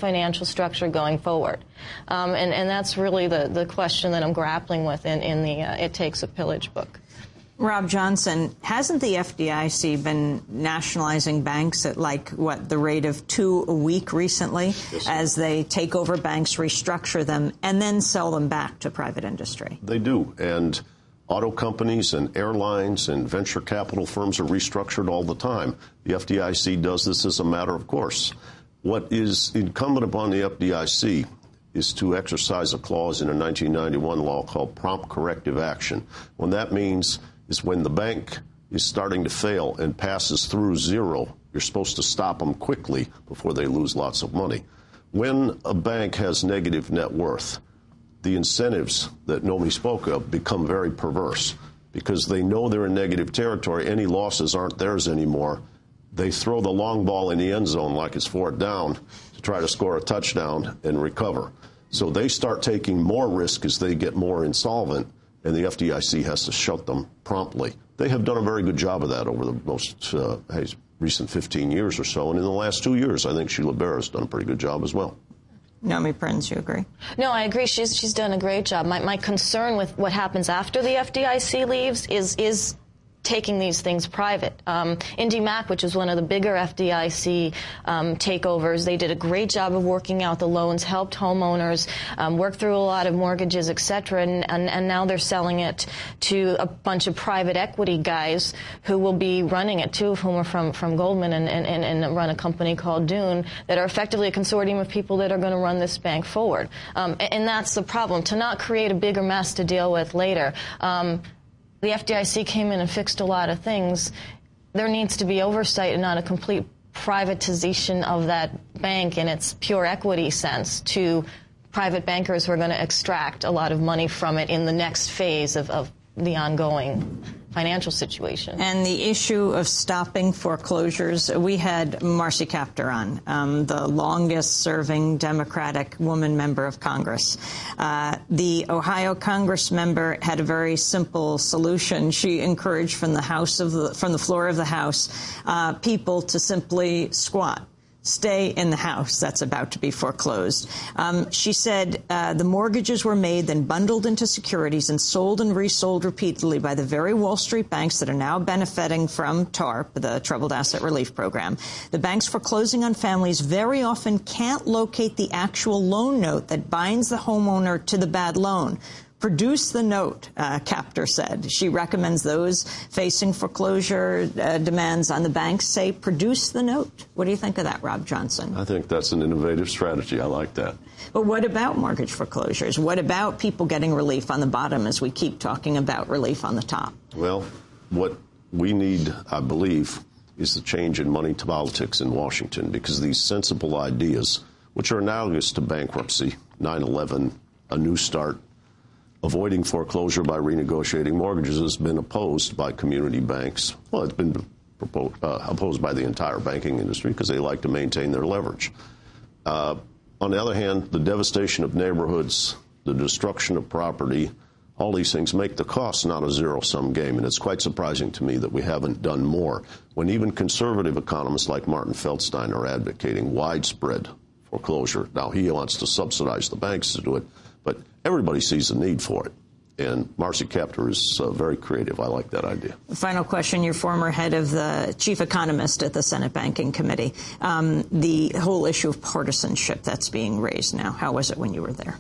financial structure going forward? And that's really the question that I'm grappling with in the It Takes a Pillage book. Rob Johnson, hasn't the FDIC been nationalizing banks at, the rate of 2 a week recently, yes, as they take over banks, restructure them, and then sell them back to private industry? They do. And auto companies and airlines and venture capital firms are restructured all the time. The FDIC does this as a matter of course. What is incumbent upon the FDIC is to exercise a clause in a 1991 law called prompt corrective action. What that means is when the bank is starting to fail and passes through zero, you're supposed to stop them quickly before they lose lots of money. When a bank has negative net worth, the incentives that Nomi spoke of become very perverse because they know they're in negative territory. Any losses aren't theirs anymore. They throw the long ball in the end zone like it's 4th down to try to score a touchdown and recover. So they start taking more risk as they get more insolvent, and the FDIC has to shut them promptly. They have done a very good job of that over the most recent 15 years or so. And in the last 2 years, I think Sheila Bair has done a pretty good job as well. Nomi Prins, you agree? No, I agree. She's done a great job. My concern with what happens after the FDIC leaves is taking these things private. Indy Mac, which is one of the bigger FDIC takeovers, they did a great job of working out the loans, helped homeowners, worked through a lot of mortgages, et cetera, and now they're selling it to a bunch of private equity guys who will be running it, 2 of whom are from Goldman and run a company called Dune, that are effectively a consortium of people that are going to run this bank forward. And that's the problem, to not create a bigger mess to deal with later. The FDIC came in and fixed a lot of things. There needs to be oversight and not a complete privatization of that bank in its pure equity sense to private bankers who are going to extract a lot of money from it in the next phase of the ongoing financial situation. And the issue of stopping foreclosures, we had Marcy Kaptur on, the longest-serving Democratic woman member of Congress. The Ohio Congress member had a very simple solution. She encouraged from the floor of the House people to simply squat. Stay in the house that's about to be foreclosed. She said the mortgages were made, then bundled into securities and sold and resold repeatedly by the very Wall Street banks that are now benefiting from TARP, the Troubled Asset Relief Program. The banks foreclosing on families very often can't locate the actual loan note that binds the homeowner to the bad loan. Produce the note, Kaptur said. She recommends those facing foreclosure demands on the banks say, produce the note. What do you think of that, Rob Johnson? I think that's an innovative strategy. I like that. But what about mortgage foreclosures? What about people getting relief on the bottom as we keep talking about relief on the top? Well, what we need, I believe, is the change in money politics in Washington, because these sensible ideas, which are analogous to bankruptcy, 9/11, a new start, avoiding foreclosure by renegotiating mortgages, has been opposed by community banks. Well, it's been opposed by the entire banking industry because they like to maintain their leverage. On the other hand, the devastation of neighborhoods, the destruction of property, all these things make the cost not a zero-sum game. And it's quite surprising to me that we haven't done more when even conservative economists like Martin Feldstein are advocating widespread foreclosure. Now, he wants to subsidize the banks to do it, but everybody sees the need for it. And Marcy Kaptur is very creative. I like that idea. Final question. You're former head of the chief economist at the Senate Banking Committee. The whole issue of partisanship that's being raised now, how was it when you were there?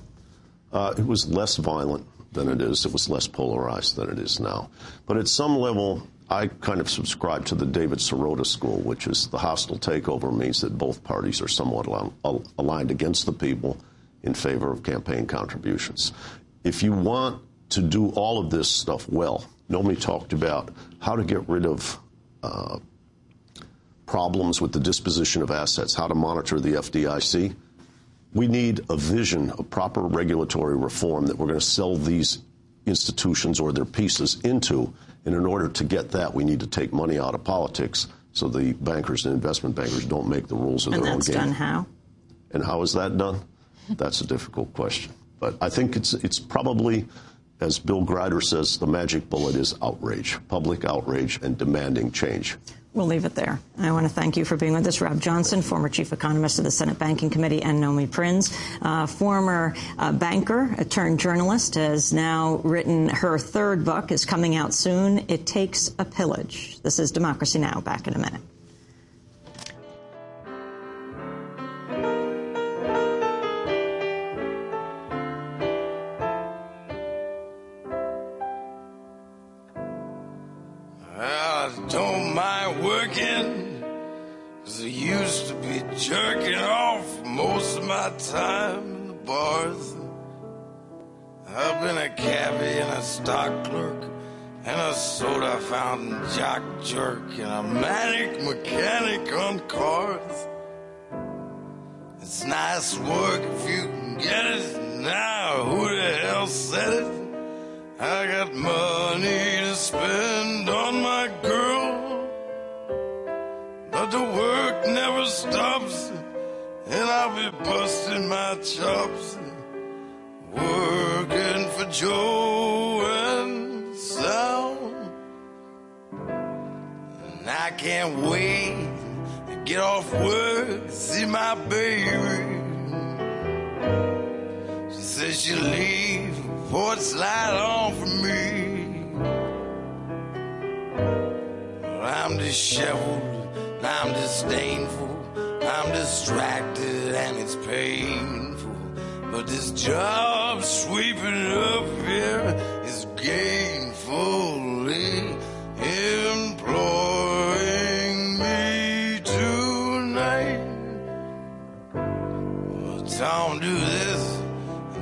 It was less violent than it is. It was less polarized than it is now. But at some level, I kind of subscribe to the David Sirota school, which is the hostile takeover means that both parties are somewhat aligned against the people in favor of campaign contributions. If you want to do all of this stuff well, Nomi talked about how to get rid of problems with the disposition of assets, how to monitor the FDIC. We need a vision of proper regulatory reform that we're going to sell these institutions or their pieces into. And in order to get that, we need to take money out of politics so the bankers and investment bankers don't make the rules of their own game. And that's done how? And how is that done? That's a difficult question. But I think it's probably, as Bill Grider says, the magic bullet is outrage, public outrage, and demanding change. We'll leave it there. I want to thank you for being with us. Rob Johnson, former chief economist of the Senate Banking Committee, and Nomi Prins, former banker turned journalist, has now written her third book, is coming out soon. It Takes a Pillage. This is Democracy Now! Back in a minute. Don't mind working, 'cause I used to be jerking off most of my time in the bars. I've been a cabbie and a stock clerk and a soda fountain jock jerk and a manic mechanic on cars. It's nice work if you can get it. Now, who the hell said it? I got money to spend on my girl, but the work never stops, and I'll be busting my chops, working for Joe and Sal. And I can't wait to get off work to see my baby. She says she'll leave before it's light on for me. Well, I'm disheveled, I'm disdainful, I'm distracted and it's painful. But this job sweeping up here is gainfully employing me tonight. Well, Tom, do this.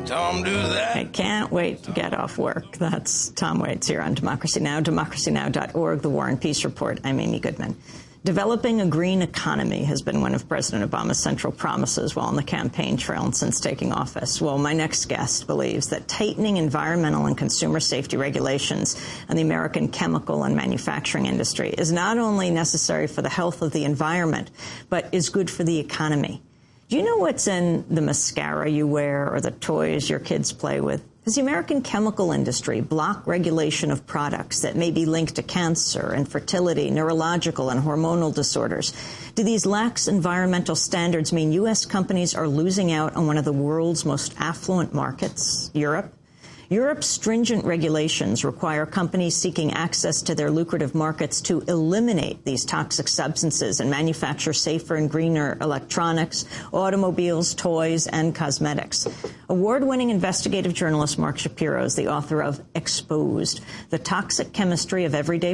Tom, do that. I can't wait to get off work. That's Tom Waits here on Democracy Now!, democracynow.org, The War and Peace Report. I'm Amy Goodman. Developing a green economy has been one of President Obama's central promises while on the campaign trail and since taking office. Well, my next guest believes that tightening environmental and consumer safety regulations in the American chemical and manufacturing industry is not only necessary for the health of the environment, but is good for the economy. Do you know what's in the mascara you wear or the toys your kids play with? Does the American chemical industry block regulation of products that may be linked to cancer, infertility, neurological and hormonal disorders? Do these lax environmental standards mean U.S. companies are losing out on one of the world's most affluent markets, Europe? Europe's stringent regulations require companies seeking access to their lucrative markets to eliminate these toxic substances and manufacture safer and greener electronics, automobiles, toys, and cosmetics. Award-winning investigative journalist Mark Shapiro is the author of Exposed: The Toxic Chemistry of Everyday